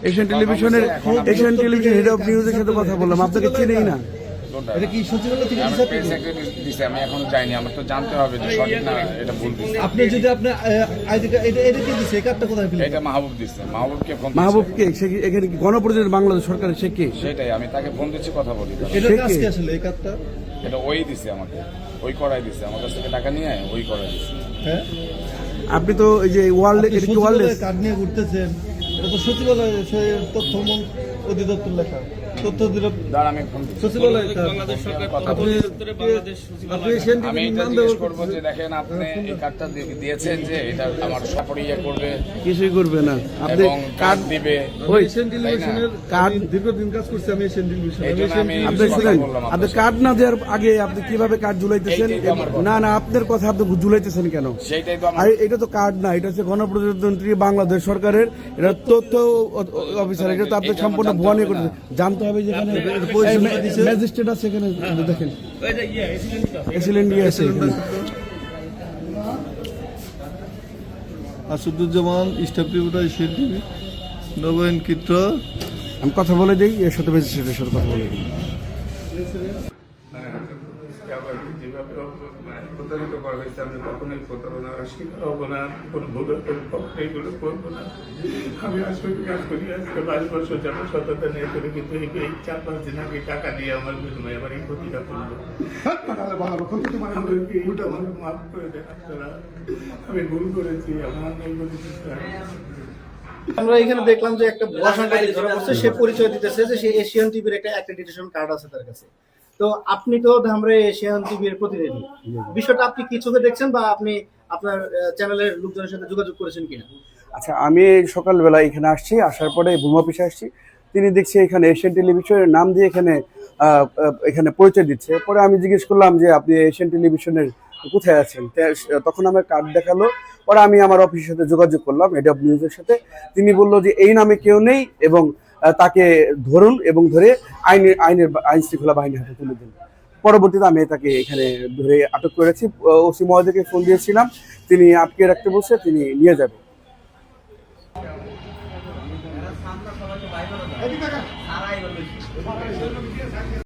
Asian television head of নিউজের সাথে কথা বললাম, আপনাকে চিনেই না। এটা কি সচিবালয় থেকে দিছে? আমি এখনো যাইনি, আমার তো জানতে হবে যে সঠিক না এটা ভুল দিছে। আপনি যদি আপনার আইডি কার্ড এটা কি দিছে, এই কার্ডটা কোথায় পেলেন? এটা মাহবুব দিছে, মাহবুবকে ফোন দিছে। মাহবুবকে সে এখানে কি গণপ্রজাতন্ত্রী বাংলাদেশ সরকারের সে কে? সেটাই আমি তাকে ফোন দিচ্ছি, কথা বলি। এটা কাজ কি আসলে এই কার্ডটা? এটা ওই দিছে আমাকে, ওই করাই দিছে, আমার কাছ থেকে টাকা নিয়ে ওই করাই দিছে। হ্যাঁ, আপনি তো এই যে ওয়ার্ল্ড কার্ড নিয়ে ঘুরতেছেন, এটা তো সচিবালয় তথ্য অধিদপ্তর লেখা, তথ্য অধিদপ্তর আমি ফোন দিচ্ছি সচিবালয়। বাংলাদেশ সরকার কথা আপনি বাংলাদেশ সচিবালয়। আমি এটা জিজ্ঞেস করবো যে দেখেন আপনি এই কার্ডটা দিয়েছেন যে এটা আমার সাপোর্ট করবে, কিছুই করবে না। আপনি এবং কার্ড দিবে। ওই এশিয়ান টেলিভিশনের কার্ড দীর্ঘদিন কাজ করছি আমি এশিয়ান টেলিভিশনে। আপনি শুনেন, আপনি কার্ড না দেওয়ার আগে আপনি কিভাবে কার্ড ঝুলাইতেছেন? না না, আপনার কথা আপনি ঝুলাইতেছেন কেন? সেইটাই তো আর এটা তো কার্ড না, এটা হচ্ছে গণপ্রজাতন্ত্রী বাংলাদেশ সরকারের, এটা তথ্য অফিসার, এটা তো আপনি সম্পূর্ণ ভুয়া নিয়ে করতেছেন। জানতে হবে যেখানে ম্যাজিস্ট্রেট আছে, এখানে দেখেন এসিলেন্ট আছে এখানে। Asaduzzaman, staff reporter, Asian TV, নবায়ন চিত্র। আমি কথা বলে দিই, এর সাথে ম্যাজিস্ট্রেটের সাথে কথা বলে দিই। যেভাবে প্রতারিত করা হয়েছে, আমি কখনোই প্রতারণার শিকার হবো না, কোনো ভুলের এগুলো করবো না। আমি আসলে কাজ করি আজকে 22 বছর যাবো সততা নিয়ে করে, কিন্তু এই 4-5 দিন আগে টাকা দিয়ে আমার বিনিময়ে আবার এই ক্ষতিটা করলো। মাফ করে দেন আপনারা, আমি ভুল করেছি, আমার নেই করেছি স্যার। আমরা এখানে দেখলাম যে একটা ভুয়া সাংবাদিক ধরা পড়ছে, সে পরিচয় দিতেছে যে সে এশিয়ান টিভির একটা অ্যাক্রেডিটেশন কার্ড আছে তার কাছে। তো আপনি তো ধামরাই এশিয়ান টিভির প্রতিনিধি, বিষয়টা আপনি কি চোখে দেখছেন বা আপনি আপনার চ্যানেলের লোকজনের সাথে যোগাযোগ করেছেন কিনা? আচ্ছা, আমি সকালবেলা এখানে আসছি, আসার পরে ভূমি অফিসে আসছি, তিনি দেখছি এখানে এশিয়ান টেলিভিশনের নাম দিয়ে এখানে পরিচয় দিচ্ছে। পরে আমি জিজ্ঞেস করলাম যে আপনি এশিয়ান টেলিভিশনের কোথায় আছেন? তখন আমার কার্ড দেখালো। পরে আমি আমার অফিসের সাথে যোগাযোগ করলাম, হেড অফ নিউজের সাথে। তিনি বললো যে এই নামে কেউ নেই এবং তাকে ধরুন এবং ধরে আইন শৃঙ্খলা বাহিনীর হাতে তুলে দিন। পরবর্তীতে আমি তাকে এখানে ধরে আটক করেছি। ওসি মহোদয়কে ফোন দিয়েছিলাম, তিনি আটকে রাখতে বলছে, তিনি নিয়ে যাবেন।